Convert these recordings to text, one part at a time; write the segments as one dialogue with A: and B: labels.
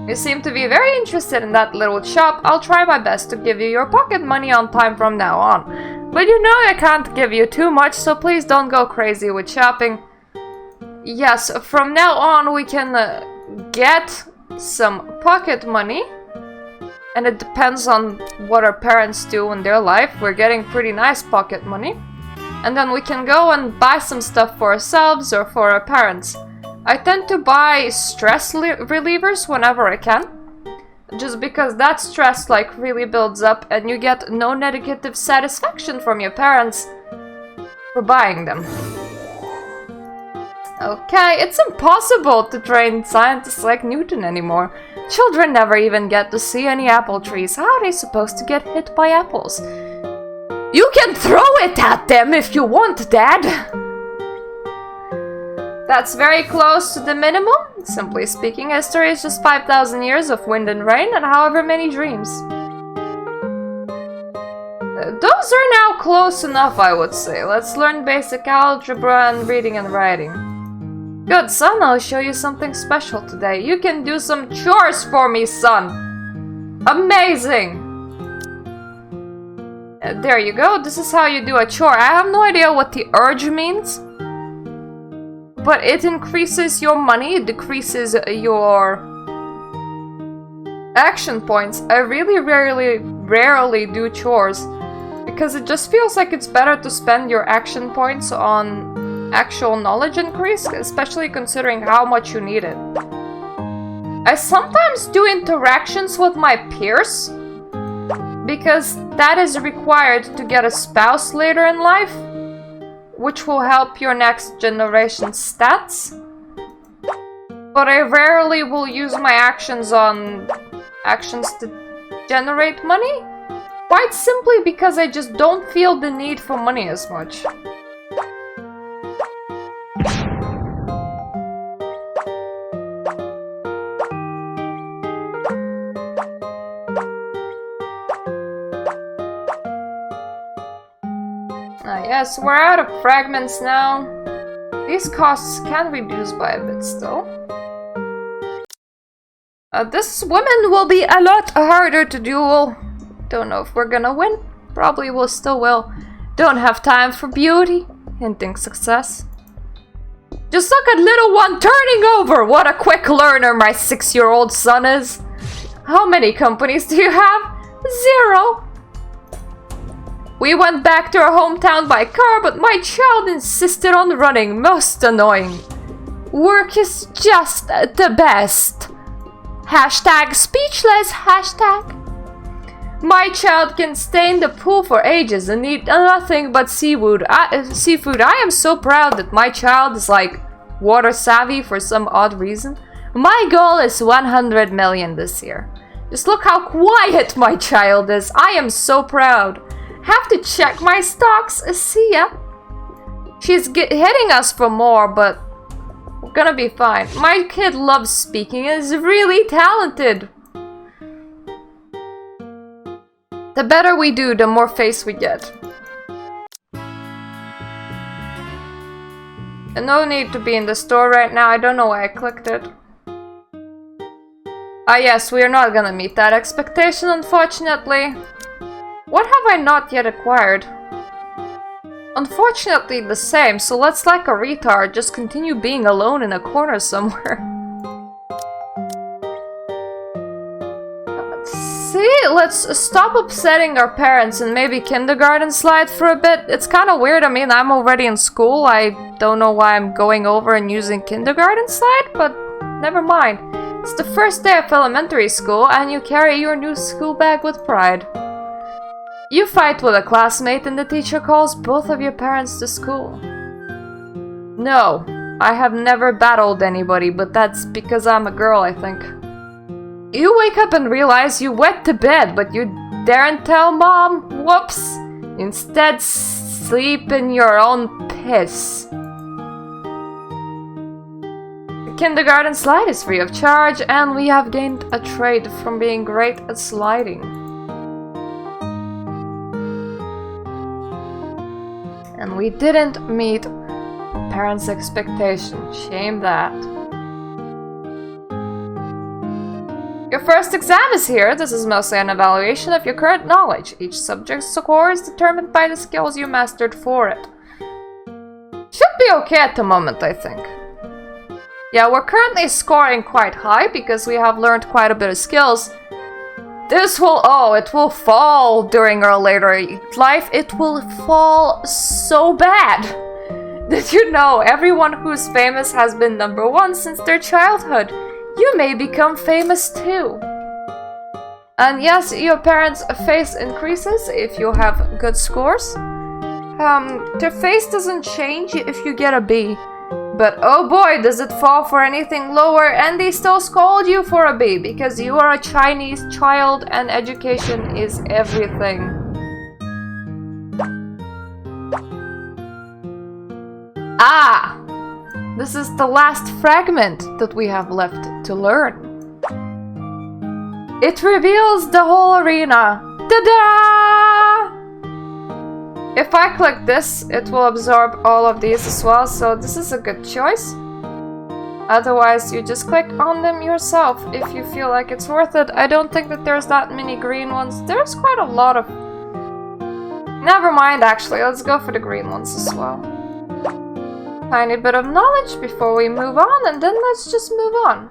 A: You seem to be very interested in that little shop. I'll try my best to give you your pocket money on time from now on. But you know I can't give you too much, so please don't go crazy with shopping. Yes, from now on we can get some pocket money. And it depends on what our parents do in their life. We're getting pretty nice pocket money. And then we can go and buy some stuff for ourselves or for our parents. I tend to buy stress relievers whenever I can. Just because that stress like really builds up and you get no negative satisfaction from your parents for buying them. Okay, it's impossible to train scientists like Newton anymore. Children never even get to see any apple trees. How are they supposed to get hit by apples? You can throw it at them if you want, Dad! That's very close to the minimum. Simply speaking, history is just 5,000 years of wind and rain and however many dreams. Those are now close enough, I would say. Let's learn basic algebra and reading and writing. Good, son, I'll show you something special today. You can do some chores for me, son! Amazing! There you go, this is how you do a chore. I have no idea what the urge means. But it increases your money, it decreases your action points. I really rarely do chores. Because it just feels like it's better to spend your action points on actual knowledge increase, especially considering how much you need it. I sometimes do interactions with my peers, because that is required to get a spouse later in life, which will help your next generation's stats. But I rarely will use my actions on actions to generate money, quite simply because I just don't feel the need for money as much. Yes, we're out of fragments now. These costs can reduce by a bit still. This woman will be a lot harder to duel. Don't know if we're gonna win. Probably will still will. Don't have time for beauty. Hinting success. Just look at little one turning over! What a quick learner my 6-year-old son is! How many companies do you have? 0! We went back to our hometown by car, but my child insisted on running. Most annoying. Work is just the best. Hashtag speechless. Hashtag. My child can stay in the pool for ages and eat nothing but seafood. I am so proud that my child is like water savvy for some odd reason. My goal is 100 million this year. Just look how quiet my child is. I am so proud. Have to check my stocks. See ya. She's hitting us for more, but we're gonna be fine. My kid loves speaking and is really talented. The better we do, the more face we get. And no need to be in the store right now. I don't know why I clicked it. Ah yes, we are not gonna meet that expectation, unfortunately. What have I not yet acquired? Unfortunately the same, so let's like a retard just continue being alone in a corner somewhere. See, let's stop upsetting our parents and maybe kindergarten slide for a bit. It's kind of weird, I mean, I'm already in school. I don't know why I'm going over and using kindergarten slide, but never mind. It's the first day of elementary school and you carry your new school bag with pride. You fight with a classmate and the teacher calls both of your parents to school. No, I have never battled anybody, but that's because I'm a girl, I think. You wake up and realize you wet the bed, but you daren't tell mom. Whoops! Instead, sleep in your own piss. The kindergarten slide is free of charge, and we have gained a trait from being great at sliding. And we didn't meet parents' expectation. Shame that. Your first exam is here. This is mostly an evaluation of your current knowledge. Each subject's score is determined by the skills you mastered for it. Should be okay at the moment, I think. Yeah, we're currently scoring quite high because we have learned quite a bit of skills. This will, it will fall during our later life. It will fall so bad. Did you know everyone who's famous has been #1 since their childhood? You may become famous too. And yes, your parents' face increases if you have good scores. Their face doesn't change if you get a B. But oh boy, does it fall for anything lower, and they still scold you for a B because you are a Chinese child and education is everything. Ah! This is the last fragment that we have left to learn. It reveals the whole arena. Ta-da! If I click this, it will absorb all of these as well, so this is a good choice. Otherwise, you just click on them yourself if you feel like it's worth it. I don't think that there's that many green ones. There's quite a lot of... Never mind, actually. Let's go for the green ones as well. Tiny bit of knowledge before we move on, and then let's just move on.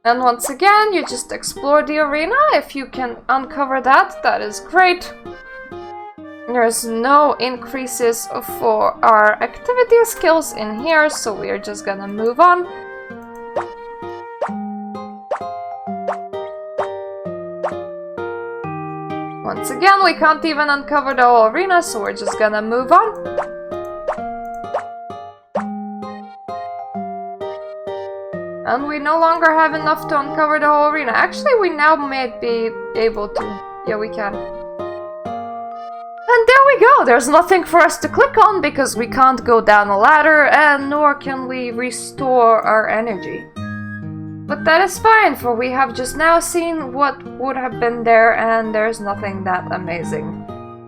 A: And once again, you just explore the arena. If you can uncover that, that is great. There's no increases for our activity skills in here, so we're just gonna move on. Once again, we can't even uncover the whole arena, so we're just gonna move on. And we no longer have enough to uncover the whole arena. Actually, we now may be able to. Yeah, we can. And there we go! There's nothing for us to click on because we can't go down a ladder, and nor can we restore our energy. But that is fine, for we have just now seen what would have been there, and there's nothing that amazing.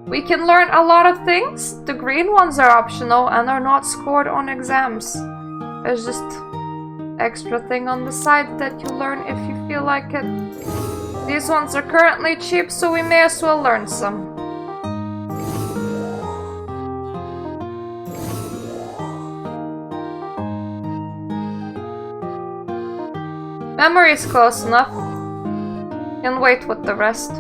A: We can learn a lot of things. The green ones are optional and are not scored on exams. There's just extra thing on the side that you learn if you feel like it. These ones are currently cheap, so we may as well learn some. Memory is close enough. Can wait with the rest.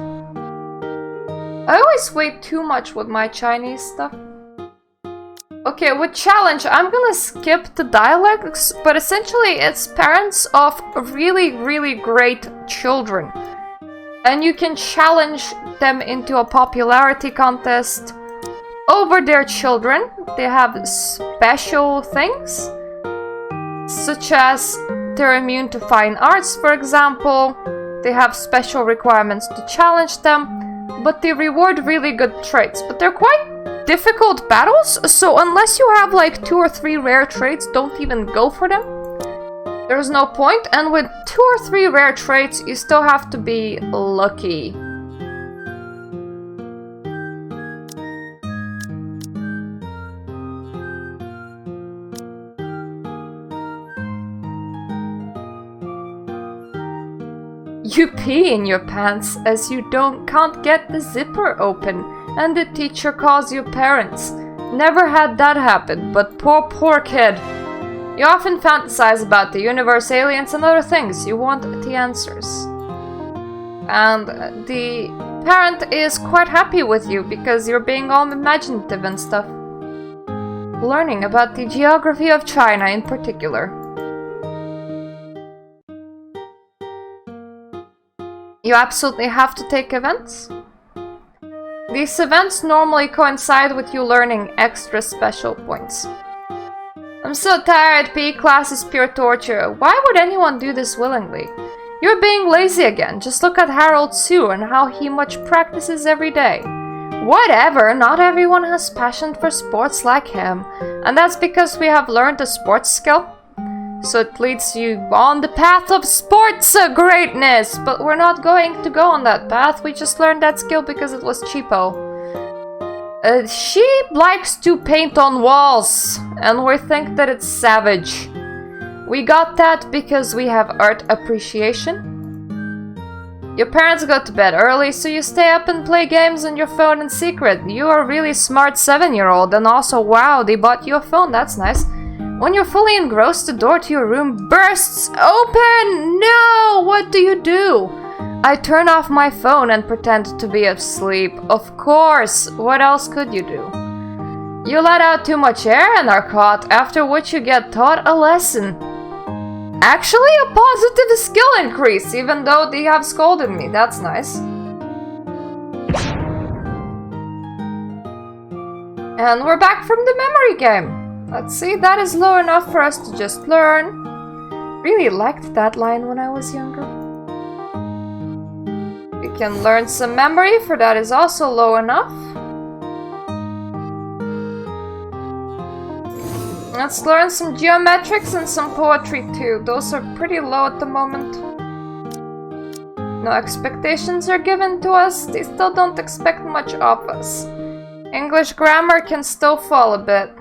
A: I always wait too much with my Chinese stuff. Okay, with challenge, I'm gonna skip the dialects, but essentially it's parents of really, really great children. And you can challenge them into a popularity contest over their children. They have special things, such as they're immune to fine arts, for example. They have special requirements to challenge them, but they reward really good traits. But they're quite difficult battles, so unless you have like 2 or 3 rare traits, don't even go for them. There's no point, and with 2 or 3 rare traits, you still have to be lucky. You pee in your pants as you can't get the zipper open, and the teacher calls your parents. Never had that happen, but poor kid. You often fantasize about the universe, aliens, and other things. You want the answers. And the parent is quite happy with you because you're being all imaginative and stuff. Learning about the geography of China in particular. You absolutely have to take events. These events normally coincide with you learning extra special points. I'm so tired, PE class is pure torture. Why would anyone do this willingly? You're being lazy again. Just look at Harold Su and how he much practices every day. Whatever, not everyone has passion for sports like him. And that's because we have learned a sports skill. So it leads you on the path of sports greatness. But we're not going to go on that path. We just learned that skill because it was cheapo. She likes to paint on walls. And we think that it's savage. We got that because we have art appreciation. Your parents go to bed early, so you stay up and play games on your phone in secret. You are a really smart 7-year-old, and also, wow, they bought you a phone, that's nice. When you're fully engrossed, the door to your room bursts open! No! What do you do? I turn off my phone and pretend to be asleep. Of course! What else could you do? You let out too much air and are caught, after which you get taught a lesson. Actually, a positive skill increase, even though they have scolded me. That's nice. And we're back from the memory game. Let's see, that is low enough for us to just learn. Really liked that line when I was younger. We can learn some memory, for that is also low enough. Let's learn some geometrics and some poetry too. Those are pretty low at the moment. No expectations are given to us. They still don't expect much of us. English grammar can still fall a bit.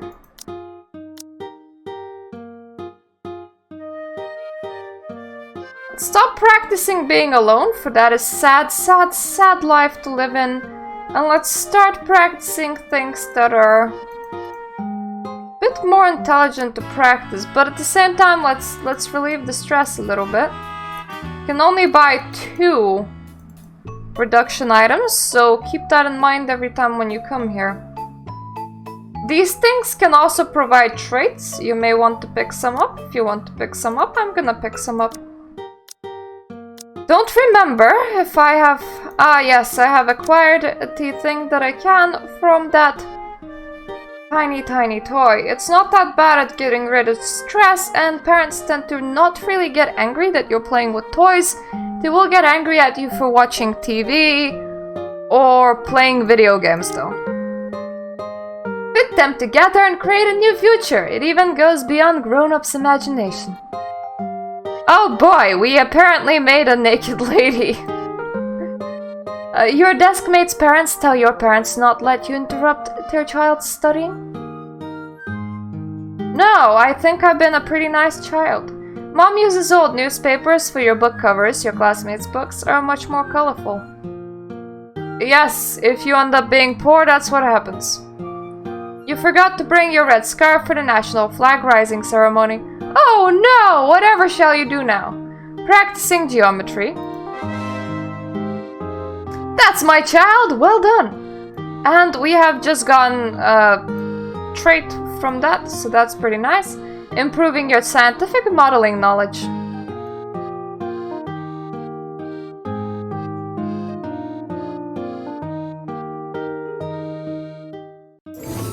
A: Stop practicing being alone, for that is sad, sad, sad life to live in. And let's start practicing things that are bit more intelligent to practice, but at the same time let's relieve the stress a little bit. You can only buy 2 reduction items, so keep that in mind every time when you come here. These things can also provide traits. You may want to pick some up. If you want to pick some up, I'm gonna pick some up. Don't remember if I have... Ah yes, I have acquired the thing that I can from that tiny toy. It's not that bad at getting rid of stress, and parents tend to not really get angry that you're playing with toys. They will get angry at you for watching TV or playing video games though. Fit them together and create a new future. It even goes beyond grown-ups' imagination. Oh boy, we apparently made a naked lady. Your desk mate's parents tell your parents not let you interrupt their child's studying? No, I think I've been a pretty nice child. Mom uses old newspapers for your book covers. Your classmates' books are much more colorful. Yes, if you end up being poor, that's what happens. You forgot to bring your red scarf for the national flag rising ceremony. Oh no! Whatever shall you do now? Practicing geometry. That's my child! Well done! And we have just gotten a trait from that, so that's pretty nice. Improving your scientific modeling knowledge.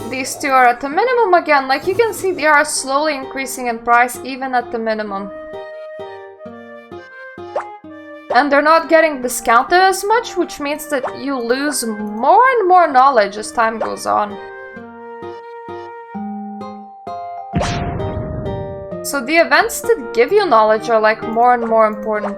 A: These 2 are at the minimum again. Like you can see, they are slowly increasing in price even at the minimum. And they're not getting discounted as much, which means that you lose more and more knowledge as time goes on. So the events that give you knowledge are like more and more important.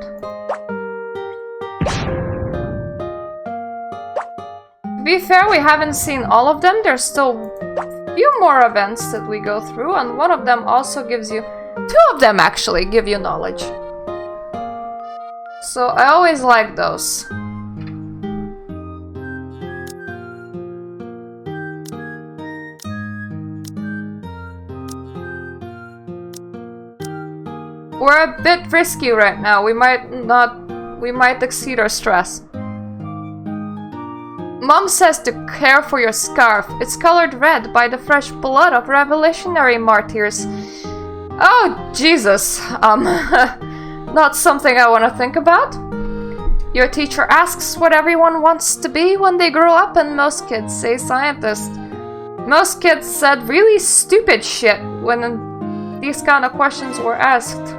A: To be fair, we haven't seen all of them. There's still a few more events that we go through, and one of them also gives you... 2 of them actually give you knowledge. So I always like those. We're a bit risky right now. We might exceed our stress. Mom says to care for your scarf. It's colored red by the fresh blood of revolutionary martyrs. Oh, Jesus. Not something I want to think about. Your teacher asks what everyone wants to be when they grow up, and most kids say scientist. Most kids said really stupid shit when these kind of questions were asked.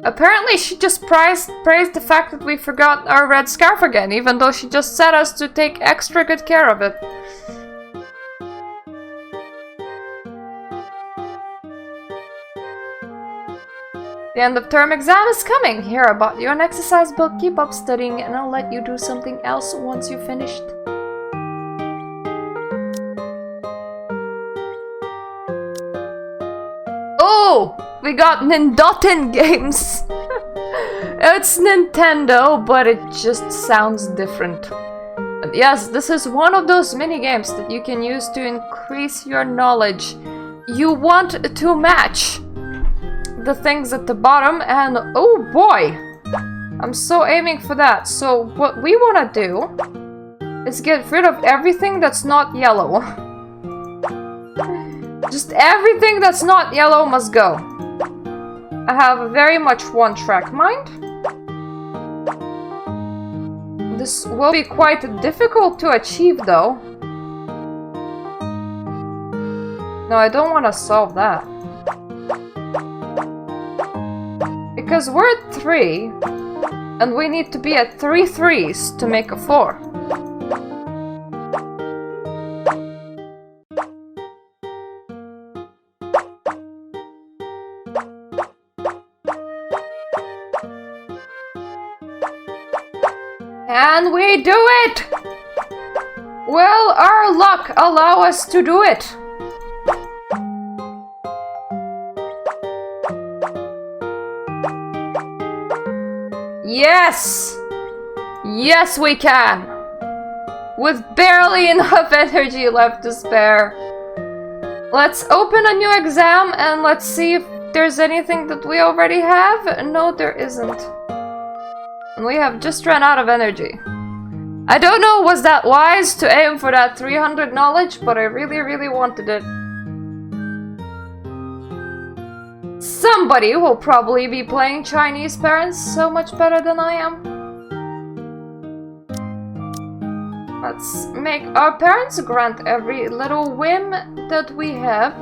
A: Apparently she just praised the fact that we forgot our red scarf again, even though she just said us to take extra good care of it. The end of term exam is coming. Here, I bought you an exercise book. Keep up studying and I'll let you do something else once you're finished. Oh! We got Nindotin games! It's Nintendo, but it just sounds different. And yes, this is one of those mini games that you can use to increase your knowledge. You want to match the things at the bottom, and oh boy, I'm so aiming for that. So what we want to do is get rid of everything that's not yellow. Just everything that's not yellow must go. I have a very much one-track mind. This will be quite difficult to achieve though. No, I don't want to solve that. Because we're at 3, and we need to be at 3 threes to make a 4. And we do it! Will our luck allow us to do it? Yes! Yes, we can! With barely enough energy left to spare. Let's open a new exam and let's see if there's anything that we already have. No, there isn't. And we have just run out of energy. I don't know, was that wise to aim for that 300 knowledge, but I really, really wanted it. Somebody will probably be playing Chinese parents so much better than I am. Let's make our parents grant every little whim that we have.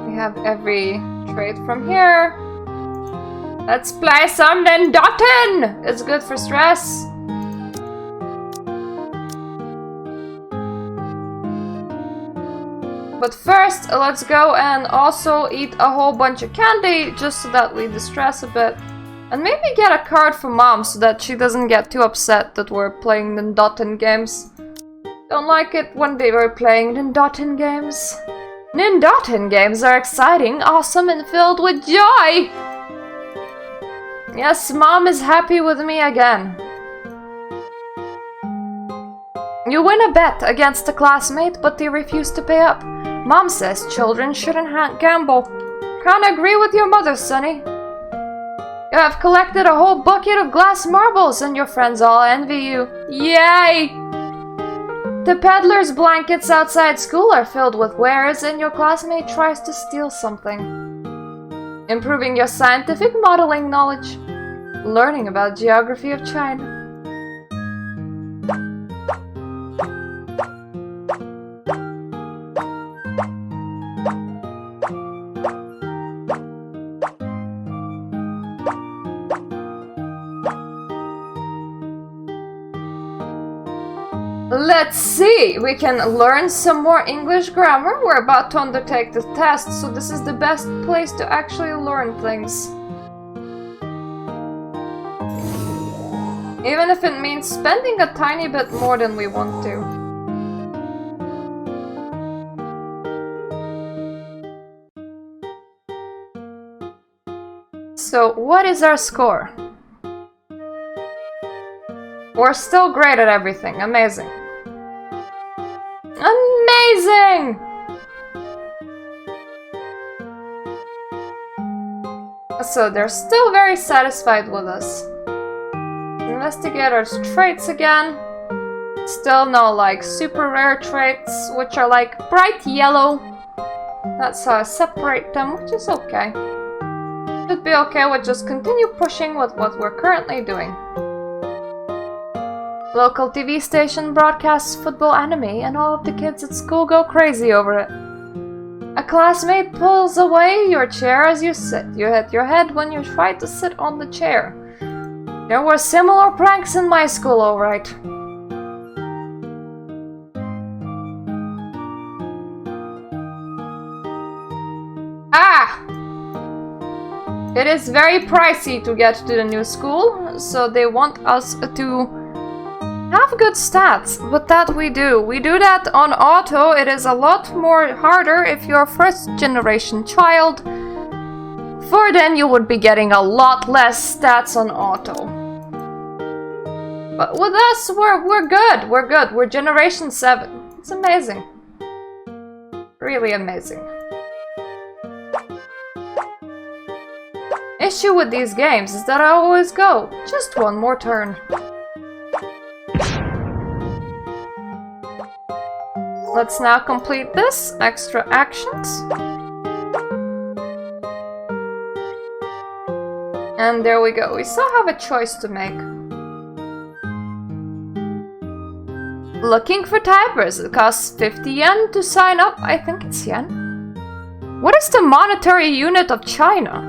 A: We have every trait from here. Let's play some Nendotten! It's good for stress. But first, let's go and also eat a whole bunch of candy, just so that we distress a bit. And maybe get a card for Mom, so that she doesn't get too upset that we're playing Nendotten games. Don't like it when they were playing Nendotten games. Nendotten games are exciting, awesome, and filled with joy! Yes, Mom is happy with me again. You win a bet against a classmate, but they refuse to pay up. Mom says children shouldn't gamble. Can't agree with your mother, Sonny. You have collected a whole bucket of glass marbles and your friends all envy you. Yay! The peddler's blankets outside school are filled with wares and your classmate tries to steal something. Improving your scientific modeling knowledge. Learning about geography of China. Let's see, we can learn some more English grammar. We're about to undertake the test, so this is the best place to actually learn things. Even if it means spending a tiny bit more than we want to. So, what is our score? We're still great at everything. Amazing. Amazing! So they're still very satisfied with us. Investigator's traits again. Still no like super rare traits, which are like bright yellow. That's how I separate them, which is okay. Should be okay with just continue pushing with what we're currently doing. Local TV station broadcasts football anime and all of the kids at school go crazy over it. A classmate pulls away your chair as you sit. You hit your head when you try to sit on the chair. There were similar pranks in my school, alright. Ah! It is very pricey to get to the new school, so they want us to Have good stats, but that we do. We do that on auto. It is a lot more harder if you're a first generation child. For then you would be getting a lot less stats on auto. But with us, we're good. We're good. We're generation 7. It's amazing. Really amazing. Issue with these games is that I always go just one more turn. Let's now complete this. Extra actions. And there we go. We still have a choice to make. Looking for typers. It costs 50 yen to sign up. I think it's yen. What is the monetary unit of China?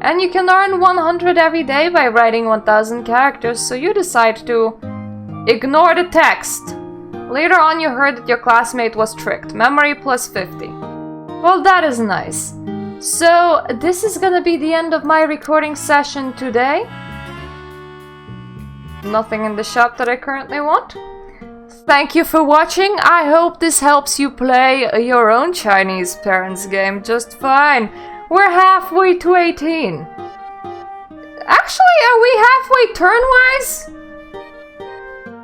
A: And you can earn 100 every day by writing 1000 characters, so you decide to ignore the text. Later on you heard that your classmate was tricked. Memory plus 50. Well, that is nice. So, this is gonna be the end of my recording session today. Nothing in the shop that I currently want. Thank you for watching. I hope this helps you play your own Chinese parents game just fine. We're halfway to 18. Actually, are we halfway turn-wise?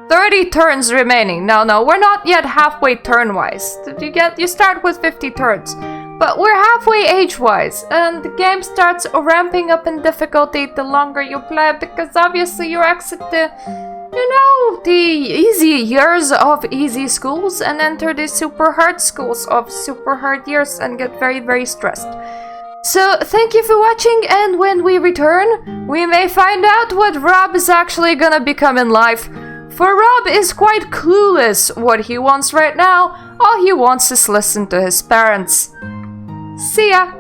A: 30 turns remaining. No, we're not yet halfway turn-wise. You start with 50 turns. But we're halfway age-wise, and the game starts ramping up in difficulty the longer you play, because obviously you exit the easy years of easy schools and enter the super hard schools of super hard years and get very, very stressed. So, thank you for watching, and when we return, we may find out what Rob is actually gonna become in life. For Rob is quite clueless what he wants right now. All he wants is listen to his parents. See ya!